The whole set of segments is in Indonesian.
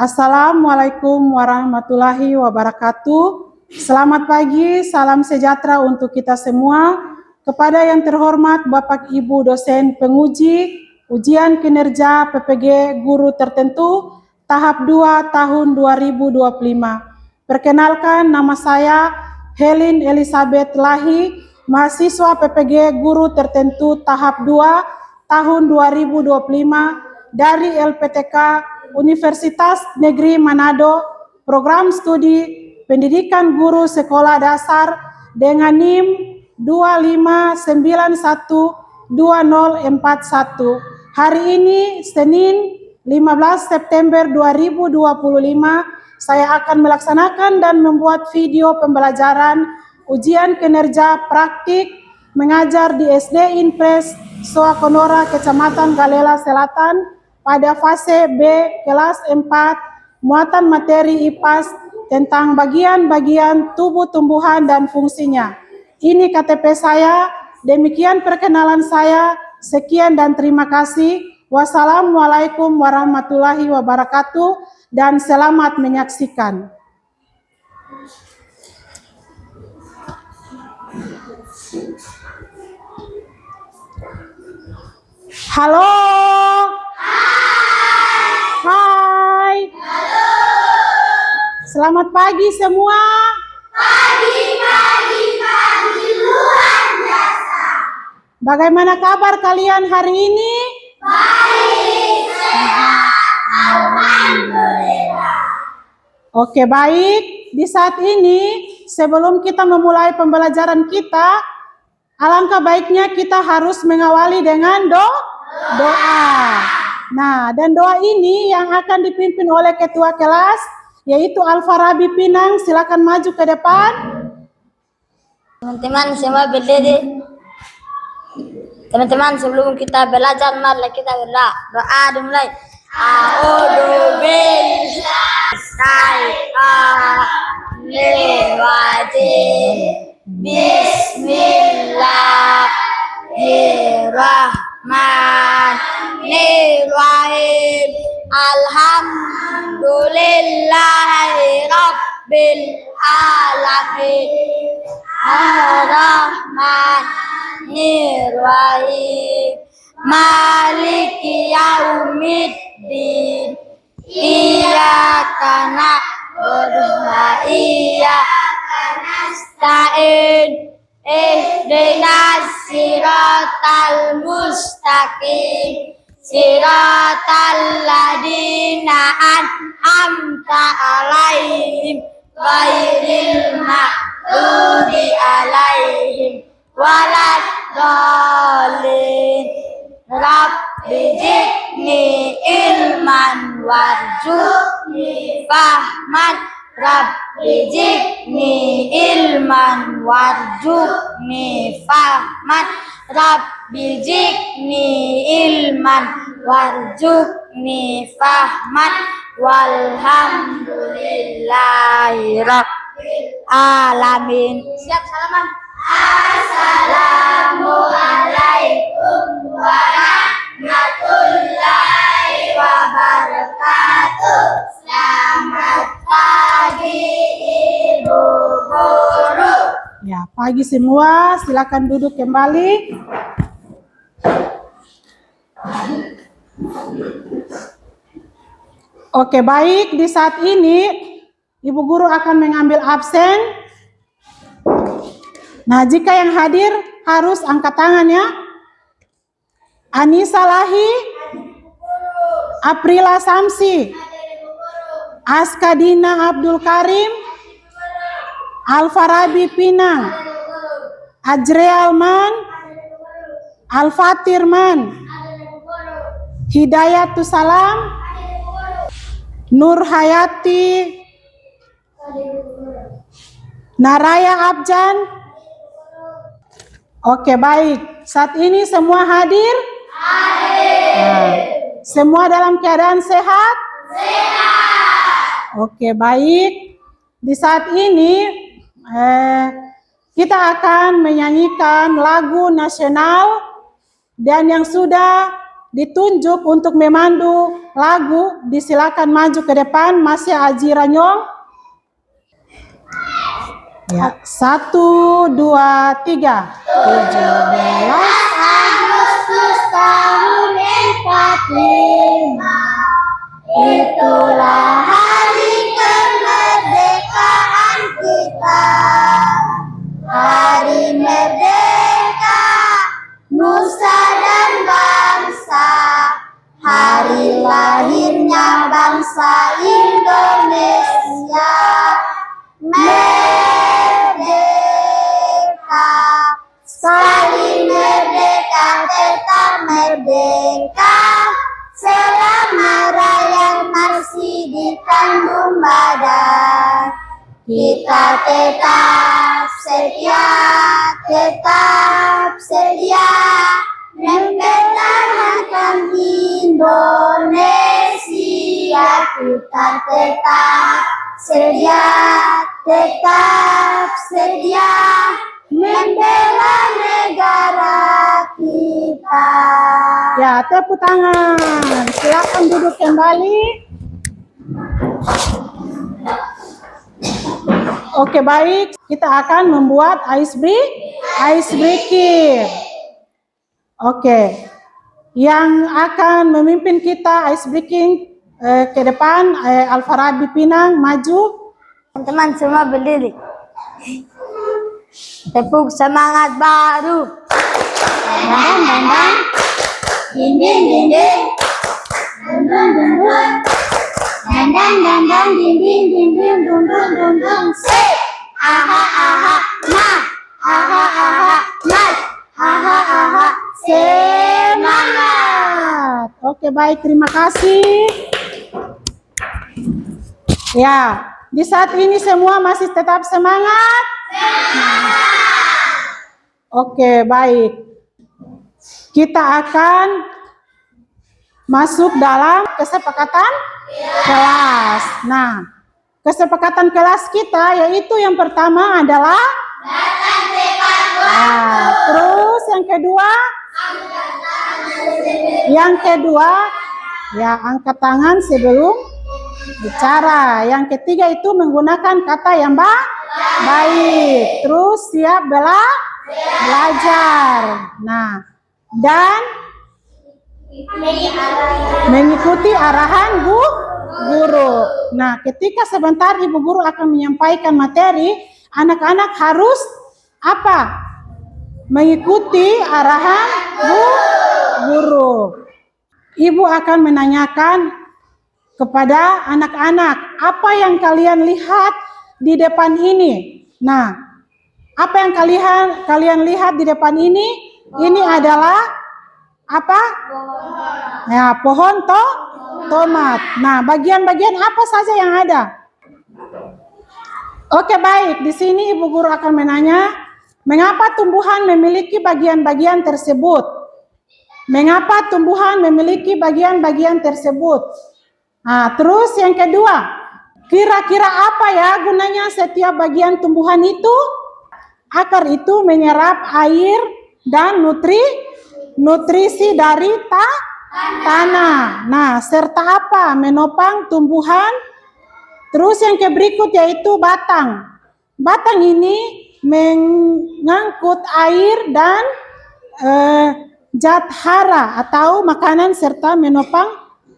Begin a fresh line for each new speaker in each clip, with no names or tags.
Assalamualaikum warahmatullahi wabarakatuh. Selamat pagi, salam sejahtera untuk kita semua. Kepada yang terhormat Bapak Ibu dosen penguji ujian kinerja PPG guru tertentu tahap 2 tahun 2025. Perkenalkan, nama saya Helin Elizabeth Lahi, mahasiswa PPG guru tertentu tahap 2 tahun 2025 dari LPTK Universitas Negeri Manado, program studi pendidikan guru sekolah dasar dengan NIM 25912041. Hari ini Senin 15 September 2025, saya akan melaksanakan dan membuat video pembelajaran ujian kinerja praktik mengajar di SD Inpres Soakonora, Kecamatan Galela Selatan pada fase B kelas 4 muatan materi IPAS tentang bagian-bagian tubuh tumbuhan dan fungsinya. Ini KTP saya, demikian perkenalan saya, sekian dan terima kasih. Wassalamualaikum warahmatullahi wabarakatuh dan selamat menyaksikan. Halo. Hai. Halo. Selamat pagi semua. Pagi luar biasa. Bagaimana kabar kalian hari ini? Baik, sehat, alhamdulillah. Oke, baik. Di saat ini, sebelum kita memulai pembelajaran kita, alangkah baiknya kita harus mengawali dengan doa. Nah, dan doa ini yang akan dipimpin oleh ketua kelas, yaitu Al-Farabi Pinang. Silakan maju ke depan.
Teman-teman semua berdiri. Teman-teman, sebelum kita belajar, mari kita berdoa. Doa dimulai. A'udzu billahi Bismillahirrahmanirrahim. Alhamdulillahirabbil alamin. Ar-Rahmanir-Rahim. Maliki yaumiddin. Iyyaka na'budu wa iyyaka nasta'in. Ihdinas siratal mustaqim. Siratal ladzina an'amta 'alaihim ghairil maghdubi 'alaihim waladdallin. Rabbi zidni ilman warzuqni fahman. Rabbi zidni ilman warzuqni fahman. Rabbi zidni ilman warzuqni fahman. Walhamdulillahi rabbil alamin. Siap salaman. Assalamualaikum warahmatullahi wabarakatuh. Selamat pagi Ibu Guru.
Ya, pagi semua, silakan duduk kembali. Oke, baik, di saat ini Ibu Guru akan mengambil absen. Nah, jika yang hadir harus angkat tangan ya. Anissa Lahi, Aprila Samsi, Askadina Abdul Karim, Al-Farabi Pinang, Ajrealman, Al-Fatirman, Hidayatus Salam, Nur Hayati, Naraya Abjan. Oke, baik. Saat ini semua hadir? Hadir. Nah, semua dalam keadaan sehat? Sehat. Oke, baik. Di saat ini kita akan menyanyikan lagu nasional dan yang sudah ditunjuk untuk memandu lagu, disilakan maju ke depan. Masih Aji Ranyong. Ya, 1, 2, 3. 17 Agustus tahun 45. Itulah hari kemerdekaan kita. Hari merdeka nusa dan bangsa. Hari lahirnya bangsa Indonesia. Merdeka, sekali merdeka tetap merdeka. Selama rakyat masih di kandung badan, kita tetap sedia mempertahankan Indonesia. Kita tetap sedia membela negara kita. Ya, tepuk tangan. Silakan duduk kembali. Oke, baik. Kita akan membuat ice breaking. Oke. Yang akan memimpin kita ice breaking ke depan, Alfarabi Pinang, maju.
Teman-teman semua berdiri. Tepuk semangat baru.
Dandang.
Dinding. Dandang, dinding, dundung. Se. Aha, nah. Aha.
Semangat. Oke, baik, terima kasih. Ya, di saat ini semua masih tetap semangat? Oke, baik. Kita akan masuk dalam kesepakatan kelas. Nah, kesepakatan kelas kita yaitu yang pertama adalah terus yang kedua ya angkat tangan sebelum bicara. Yang ketiga itu menggunakan kata yang baik. Terus siap belajar. Nah, dan mengikuti arahan guru. Nah, ketika sebentar Ibu Guru akan menyampaikan materi, anak-anak harus apa? Mengikuti arahan guru. Ibu akan menanyakan kepada anak-anak, apa yang kalian lihat di depan ini? Nah, apa yang kalian lihat di depan ini? Ini adalah apa? Ya, pohon tomat. Nah, bagian-bagian apa saja yang ada? Oke, baik. Di sini Ibu Guru akan menanya, mengapa tumbuhan memiliki bagian-bagian tersebut? Mengapa tumbuhan memiliki bagian-bagian tersebut? Nah, terus yang kedua, kira-kira apa ya gunanya setiap bagian tumbuhan itu? Akar itu menyerap air dan nutrisi dari tanah. Nah, serta apa? Menopang tumbuhan. Terus yang berikut yaitu batang. Batang ini mengangkut air dan zat hara atau makanan serta menopang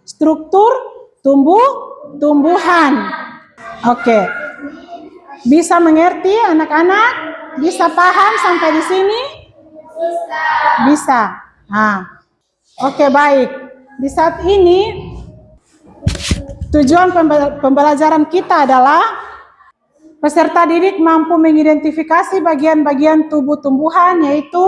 struktur tumbuhan. Oke. Bisa mengerti anak-anak? Bisa paham sampai di sini? Bisa. Nah. Oke, baik. Di saat ini tujuan pembelajaran kita adalah peserta didik mampu mengidentifikasi bagian-bagian tubuh tumbuhan, yaitu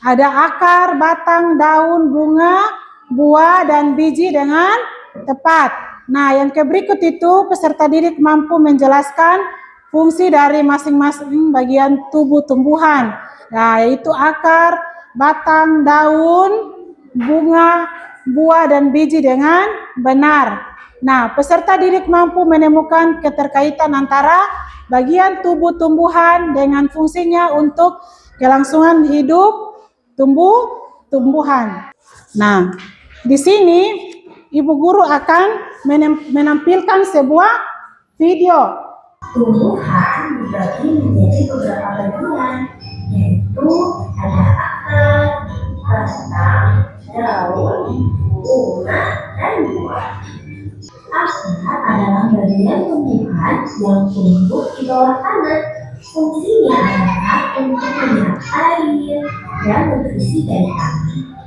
ada akar, batang, daun, bunga, buah, dan biji dengan tepat. Nah, yang berikut itu peserta didik mampu menjelaskan fungsi dari masing-masing bagian tubuh tumbuhan. Nah, yaitu akar, batang, daun, bunga, buah, dan biji dengan benar. Nah, peserta didik mampu menemukan keterkaitan antara bagian tubuh tumbuhan dengan fungsinya untuk kelangsungan hidup tumbuhan. Nah, di sini Ibu guru akan menampilkan sebuah video.
Tumbuhan dibagi menjadi beberapa bagian, yaitu ada akar, batang, daun, bunga, dan buah. Akar adalah bagian tumbuhan yang tumbuh di bawah tanah. Fungsinya adalah untuk menyerap air dan nutrisi dari tanah.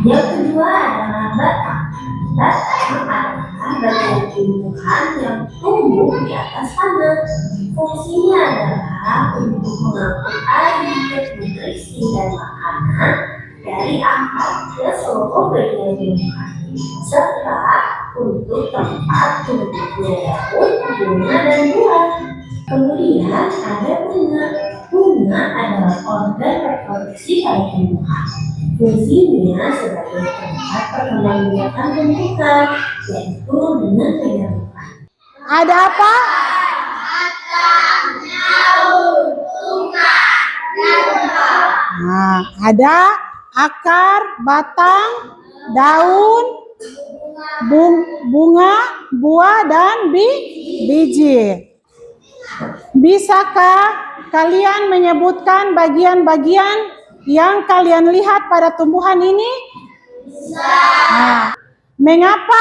Yang kedua adalah batang. Batang adalah bagian tumbuhan yang tumbuh di atas tanah. Fungsinya adalah untuk mengangkut air, nutrisi, dan makanan dari akar ke seluruh bagian tumbuhan, serta untuk tempat tumbuhnya daun, bunga, dan buah. Kemudian ada bunga. Bunga adalah organ reproduksi pada tumbuhan. Fungsinya sebagai tempat perkembangbiakan tumbuhan, yaitu dengan penyerbukan.
Ada apa? Nah, ada akar, batang, daun, bunga, buah, dan biji. Bisakah kalian menyebutkan bagian-bagian yang kalian lihat pada tumbuhan ini? Nah, mengapa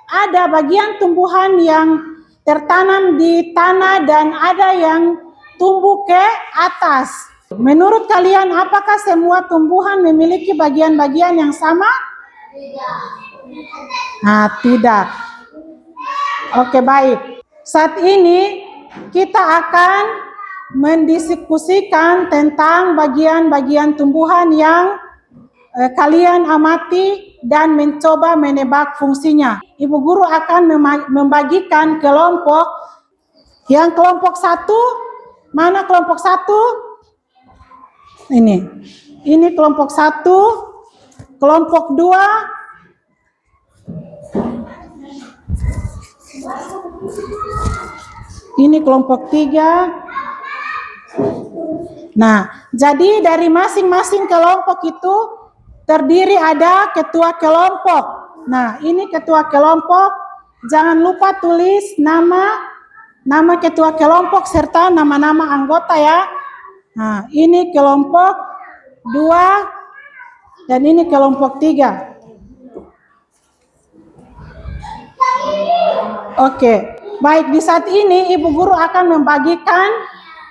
ada bagian tumbuhan yang tertanam di tanah dan ada yang tumbuh ke atas? Menurut kalian, apakah semua tumbuhan memiliki bagian-bagian yang sama? Nah, tidak. Oke, baik. Saat ini kita akan mendiskusikan tentang bagian-bagian tumbuhan yang kalian amati dan mencoba menebak fungsinya. Ibu guru akan membagikan kelompok. Yang kelompok 1, mana kelompok 1? Ini kelompok 1, kelompok 2, ini kelompok 3. Nah, jadi dari masing-masing kelompok itu terdiri ada ketua kelompok. Nah, ini ketua kelompok. Jangan lupa tulis nama ketua kelompok serta nama-nama anggota ya. Nah, ini kelompok 2 dan ini kelompok 3. Oke, baik, di saat ini Ibu Guru akan membagikan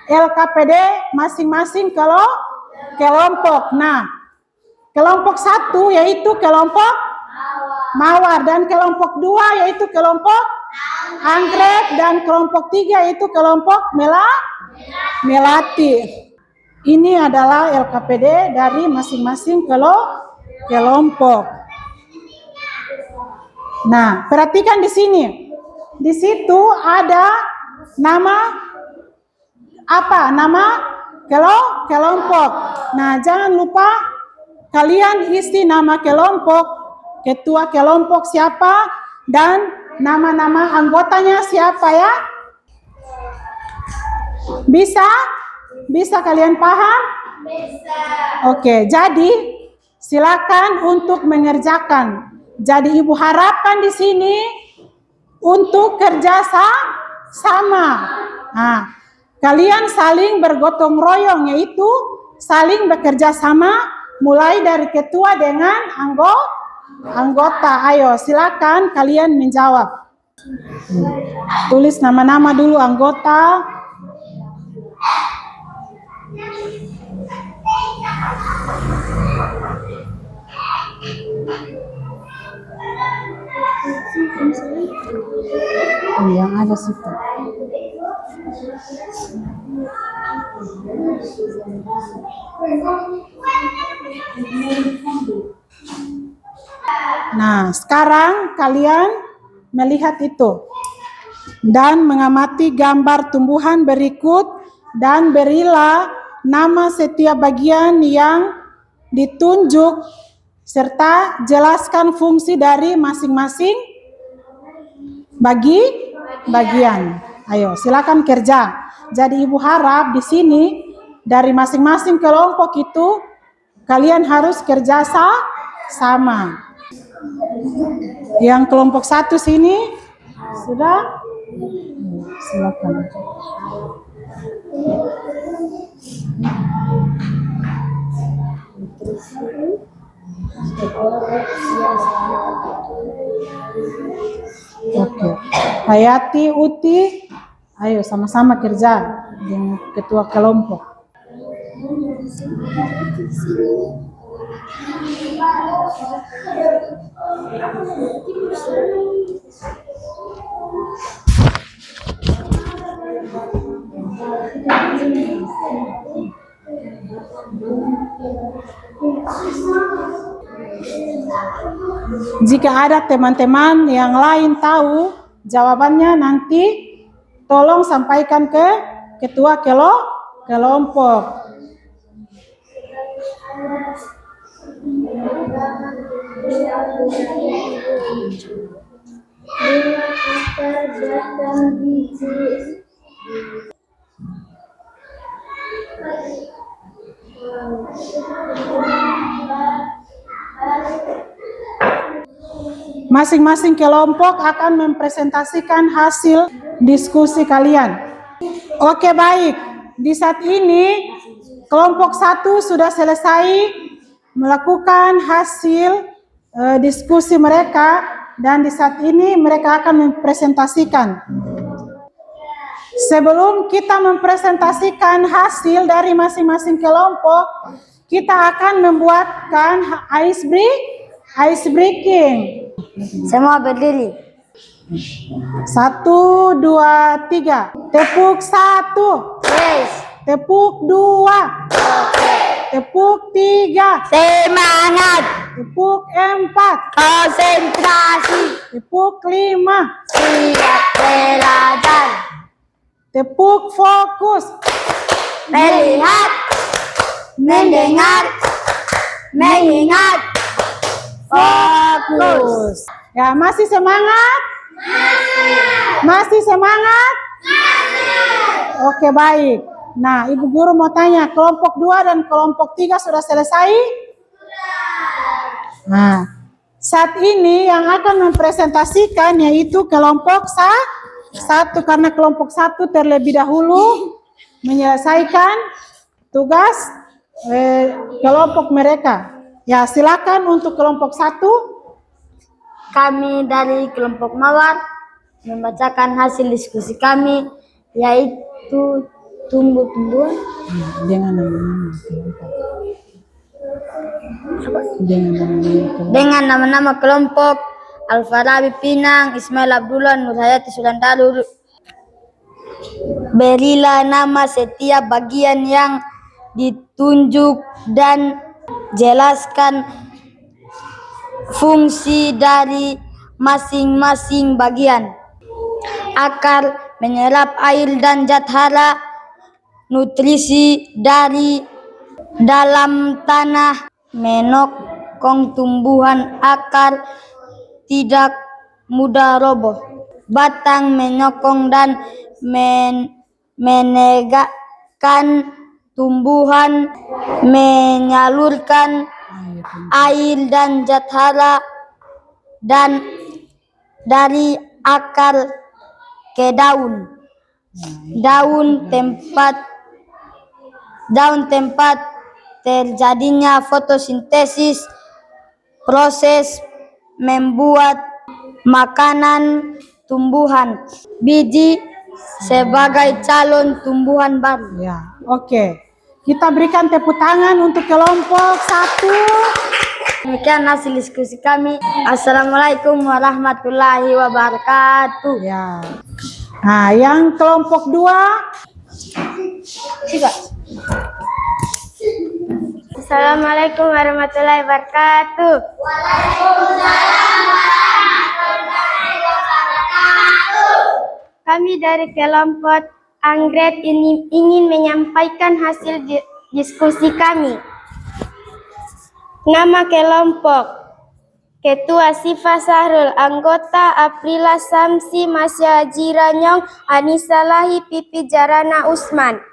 LKPD masing-masing kelompok. Nah, kelompok 1 yaitu kelompok mawar dan kelompok 2 yaitu kelompok anggrek dan kelompok 3 yaitu kelompok melati. Ini adalah LKPD dari masing-masing kelompok. Nah, perhatikan di sini. Di situ ada nama apa? Nama kelompok. Nah, jangan lupa kalian isi nama kelompok, ketua kelompok siapa, dan nama-nama anggotanya siapa ya? Bisa kalian paham? Bisa. Oke, jadi silakan untuk mengerjakan. Jadi Ibu harapkan di sini untuk kerja sama. Nah, kalian saling bergotong royong, yaitu saling bekerja sama mulai dari ketua dengan anggota. Ayo, silakan kalian menjawab. Tulis nama-nama dulu anggota. Yang ada situ. Nah, sekarang kalian melihat itu dan mengamati gambar tumbuhan berikut dan berilah nama setiap bagian yang ditunjuk serta jelaskan fungsi dari masing-masing bagian. Ayo, silakan kerja. Jadi Ibu harap di sini dari masing-masing kelompok itu kalian harus kerja sama. Yang kelompok 1 sini sudah? Silakan. Oke. Hayati, Uti, ayo sama-sama kerja dengan ketua kelompok. Jika ada teman-teman yang lain tahu jawabannya, nanti tolong sampaikan ke ketua kelompok. Masing-masing kelompok akan mempresentasikan hasil diskusi kalian. Oke, baik. Di saat ini kelompok 1 sudah selesai melakukan hasil diskusi mereka, dan di saat ini mereka akan mempresentasikan. Sebelum kita mempresentasikan hasil dari masing-masing kelompok, kita akan membuatkan ice breaking.
Semua berdiri.
1, 2, 3. Tepuk 1.
Yes.
Tepuk 2. Tepuk 3.
Semangat.
Tepuk 4.
Konsentrasi.
Tepuk 5.
Siap belajar.
Tepuk fokus.
Melihat. Mendengar. Mengingat. Fokus.
Ya, masih semangat? Masih semangat? Oke, baik. Nah, Ibu Guru mau tanya, kelompok 2 dan kelompok 3 sudah selesai? Nah, saat ini yang akan mempresentasikan yaitu kelompok 1, karena kelompok 1 terlebih dahulu menyelesaikan tugas kelompok mereka. Ya, silakan untuk kelompok 1.
Kami dari kelompok Mawar membacakan hasil diskusi kami, yaitu tumbuh-tumbuhan dengan nama-nama kelompok Al-Farabi Pinang, Ismail Abdullah, Nurhayati Sulandalu. Berilah nama setiap bagian yang ditunjuk dan jelaskan fungsi dari masing-masing bagian. Akar menyerap air dan zat hara, nutrisi dari dalam tanah, menokong tumbuhan, akar tidak mudah roboh, batang menyokong dan menegakkan tumbuhan, menyalurkan air dan zat hara dan dari akar ke daun. Daun tempat terjadinya fotosintesis, proses membuat makanan tumbuhan. Biji sebagai calon tumbuhan baru.
Ya, oke. Kita berikan tepuk tangan untuk kelompok 1.
Demikian hasil diskusi kami. Assalamualaikum warahmatullahi wabarakatuh.
Ya. Nah, yang kelompok 2.
Assalamualaikum warahmatullahi wabarakatuh. Waalaikumsalam warahmatullahi wabarakatuh. Kami dari kelompok Anggrek ingin menyampaikan hasil diskusi kami. Nama kelompok: Ketua Sifa Sahrul, anggota Aprila Samsi, Masya Jiranyong, Anissa Lahi, Pipi Jarana Usman.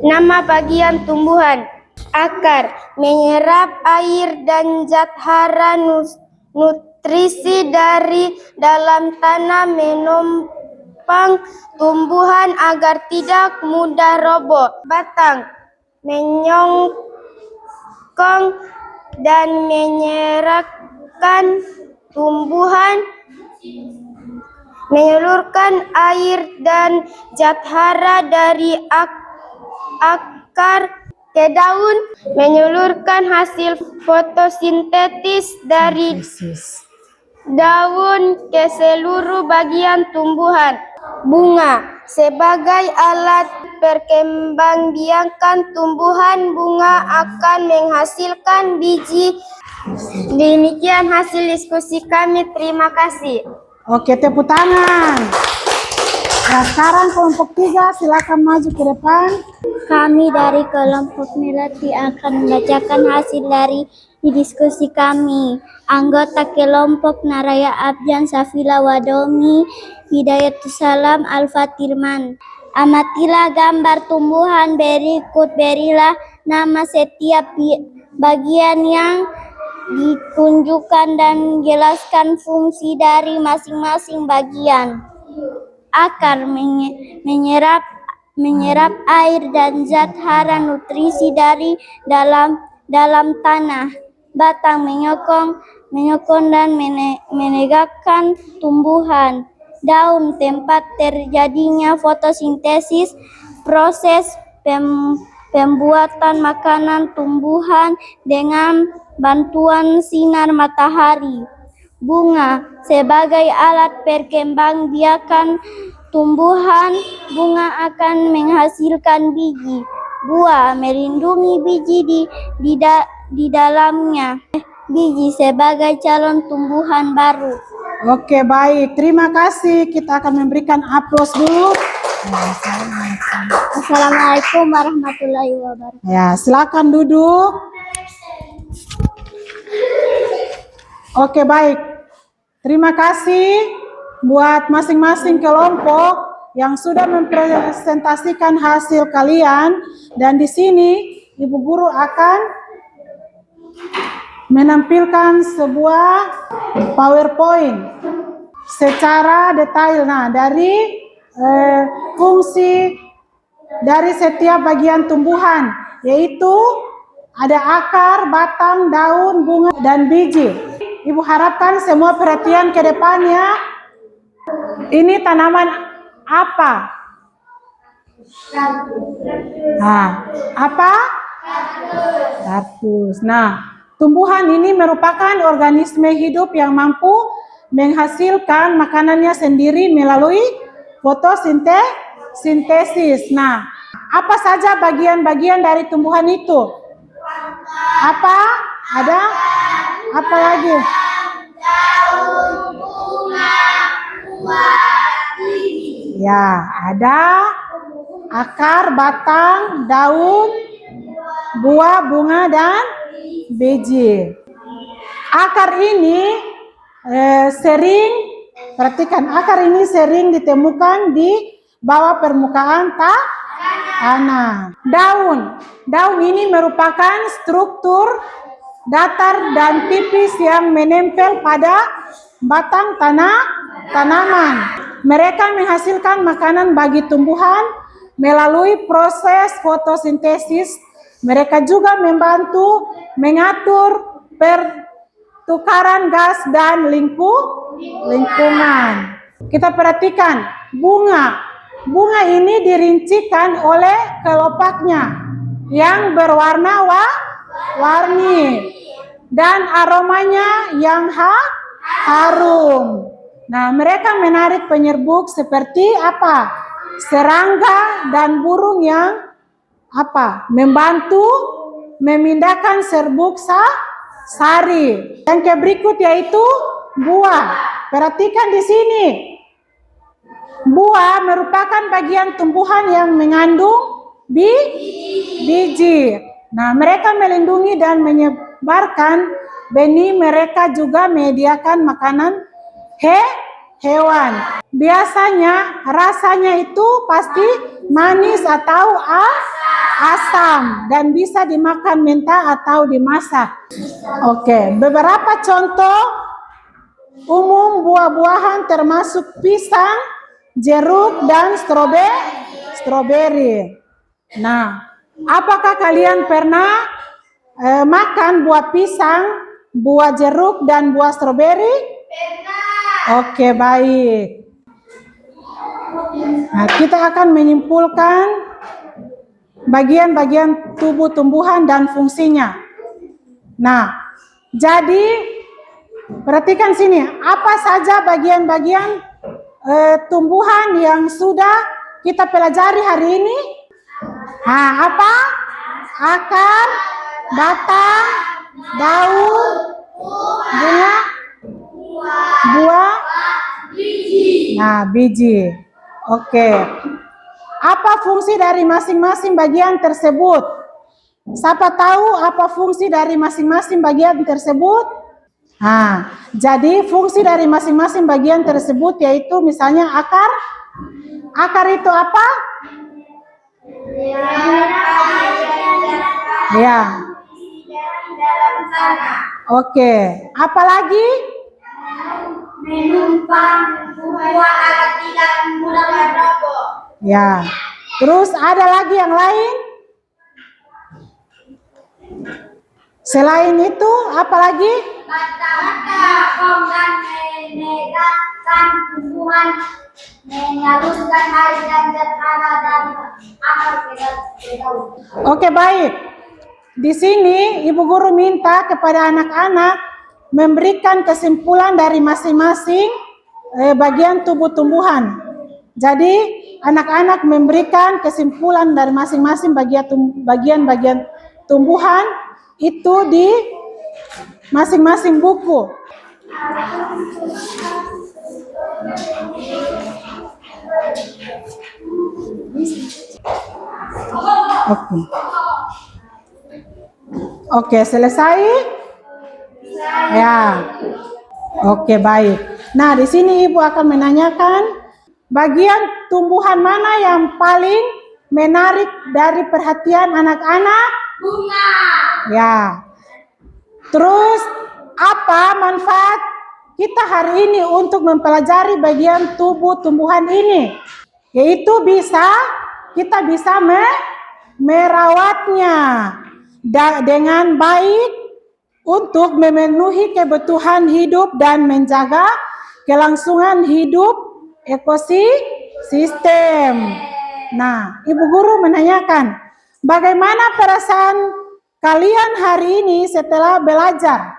Nama bagian tumbuhan: akar, menyerap air dan zat hara, nutrisi dari dalam tanah, menopang tumbuhan agar tidak mudah roboh. Batang menyokong dan menyerapkan tumbuhan, menyalurkan air dan zat hara dari akar ke daun, menyalurkan hasil fotosintesis dari daun ke seluruh bagian tumbuhan. Bunga sebagai alat perkembangbiakan tumbuhan, bunga akan menghasilkan biji. Demikian hasil diskusi kami. Terima kasih.
Oke, tepuk tangan. Nah, sekarang kelompok 3 silakan maju ke depan.
Kami dari kelompok Melati akan membacakan hasil dari diskusi kami. Anggota kelompok Naraya Abjan, Safila Wadomi, Hidayatussalam, Al-Fatirman. Amatilah gambar tumbuhan berikut, berilah nama setiap bagian yang ditunjukkan dan jelaskan fungsi dari masing-masing bagian. Akar menyerap air dan zat hara nutrisi dari dalam tanah. Batang menyokong dan menegakkan tumbuhan. Daun tempat terjadinya fotosintesis, proses pembuatan makanan tumbuhan dengan bantuan sinar matahari. Bunga sebagai alat perkembangbiakan tumbuhan, bunga akan menghasilkan biji. Buah melindungi biji di dalamnya. Biji sebagai calon tumbuhan baru.
Oke, baik. Terima kasih. Kita akan memberikan aplaus dulu.
Assalamualaikum warahmatullahi wabarakatuh.
Ya, silakan duduk. Oke, baik. Terima kasih buat masing-masing kelompok yang sudah mempresentasikan hasil kalian, dan di sini Ibu Guru akan menampilkan sebuah PowerPoint secara detail. Nah, dari fungsi dari setiap bagian tumbuhan, yaitu ada akar, batang, daun, bunga, dan biji. Ibu harapkan semua perhatian ke depannya. Ini tanaman apa? Nah, apa? Kaktus. Nah, tumbuhan ini merupakan organisme hidup yang mampu menghasilkan makanannya sendiri melalui fotosintesis. Nah, apa saja bagian-bagian dari tumbuhan itu? Apa? Ada? Apa lagi? Ya, ada akar, batang, daun, buah, bunga, dan biji. Akar ini perhatikan, akar ini sering ditemukan di bawah permukaan tanah. Daun ini merupakan struktur datar dan tipis yang menempel pada batang tanaman. Mereka menghasilkan makanan bagi tumbuhan melalui proses fotosintesis. Mereka juga membantu mengatur pertukaran gas dan lingkungan. Kita perhatikan bunga. Bunga ini dirincikan oleh kelopaknya yang berwarna-warni dan aromanya yang harum. Nah, mereka menarik penyerbuk seperti apa? Serangga dan burung yang membantu memindahkan serbuk sari. Yang berikut yaitu buah. Perhatikan di sini. Buah merupakan bagian tumbuhan yang mengandung biji. Nah, mereka melindungi dan menyebarkan benih. Mereka juga menyediakan makanan hewan. Biasanya rasanya itu pasti manis atau asam dan bisa dimakan mentah atau dimasak. Oke, beberapa contoh umum buah-buahan termasuk pisang, jeruk, dan stroberi. Nah, apakah kalian pernah makan buah pisang, buah jeruk, dan buah stroberi? Pernah. Oke, baik. Nah, kita akan menyimpulkan bagian-bagian tubuh tumbuhan dan fungsinya. Nah, jadi perhatikan sini, apa saja bagian-bagian tumbuhan yang sudah kita pelajari hari ini? Nah, apa? Akar, batang, daun, bunga, buah, biji. Nah, biji. Oke. Apa fungsi dari masing-masing bagian tersebut? Siapa tahu apa fungsi dari masing-masing bagian tersebut? Nah, jadi fungsi dari masing-masing bagian tersebut yaitu misalnya akar. Akar itu apa? Ya. Oke. Apalagi?
Menumpang buah agar tidak mudah roboh.
Ya. Terus ada lagi yang lain? Selain itu, apa lagi?
Batang dan menegakkan tumbuhan, menyalurkan air dan tanah dari akar ke daun.
Oke, baik. Di sini Ibu Guru minta kepada anak-anak memberikan kesimpulan dari masing-masing bagian tubuh tumbuhan. Jadi, anak-anak memberikan kesimpulan dari masing-masing bagian-bagian tumbuhan itu di masing-masing buku. Oke, selesai? Ya. Oke, baik. Nah, di sini Ibu akan menanyakan bagian tumbuhan mana yang paling menarik dari perhatian anak-anak?
Bunga.
Ya. Terus apa manfaat kita hari ini untuk mempelajari bagian tubuh tumbuhan ini? Yaitu kita bisa merawatnya dengan baik untuk memenuhi kebutuhan hidup dan menjaga kelangsungan hidup ekosistem. Nah, Ibu Guru menanyakan, bagaimana perasaan kalian hari ini setelah belajar?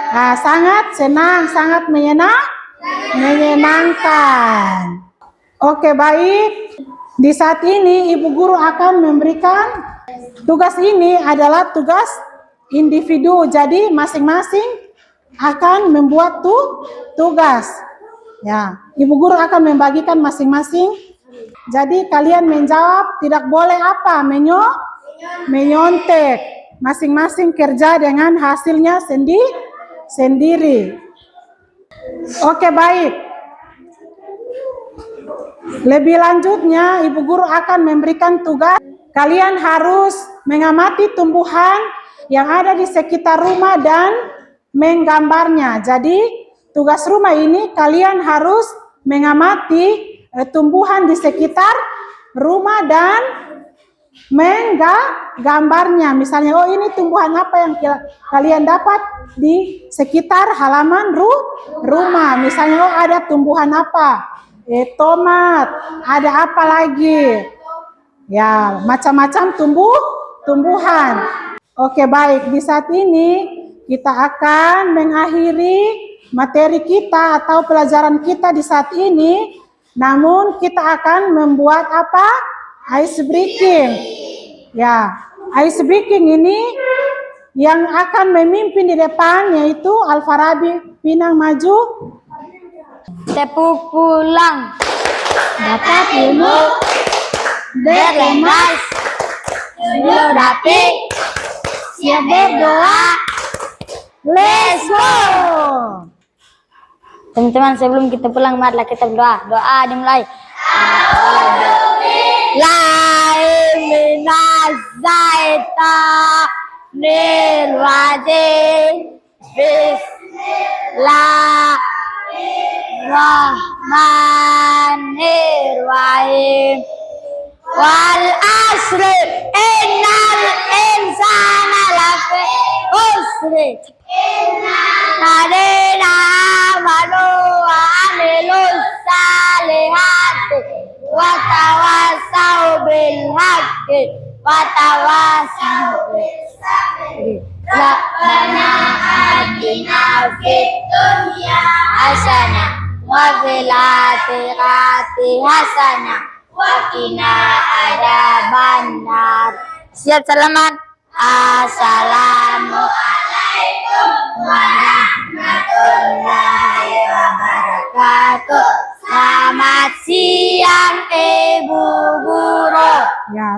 Nah, sangat senang, sangat menyenangkan. Oke, baik. Di saat ini Ibu Guru akan memberikan tugas ini adalah tugas individu. Jadi masing-masing akan membuat tugas. Ya, Ibu Guru akan membagikan masing-masing. Jadi kalian menjawab, tidak boleh apa? Menyontek. Masing-masing kerja dengan hasilnya sendiri. Oke, baik. Lebih lanjutnya, Ibu Guru akan memberikan tugas. Kalian harus mengamati tumbuhan yang ada di sekitar rumah dan menggambarnya. Jadi, tugas rumah ini kalian harus mengamati tumbuhan di sekitar rumah dan menggambarnya. Misalnya, oh ini tumbuhan apa yang kalian dapat di sekitar halaman rumah. Misalnya, oh ada tumbuhan apa? Tomat. Ada apa lagi? Ya, macam-macam tumbuhan. Oke, baik. Di saat ini kita akan mengakhiri materi kita atau pelajaran kita di saat ini. Namun kita akan membuat apa? Ice breaking. Ya, ice breaking ini yang akan memimpin di depan yaitu Al-Farabi Pinang maju.
Tepuk pulang.
Dapat ilmu.
Berlemas. Sebelum dapet. Siap berdoa.
Let's go.
Teman-teman, sebelum kita pulang, marilah kita berdoa. Doa dimulai. Bismillahirrahmanirrahim. Wal asri innal insana lafi khusri. Ladina amanu wa amilus salihati wa tawassau bil haqqi wa tawassau bis sabri. Rabbana atina fid dunya hasanah wa fil akhirati hasanah wa qina adzabannar. Siap selamat. Assalamualaikum warahmatullahi wabarakatuh. Selamat siang Ibu Guru.
Ya,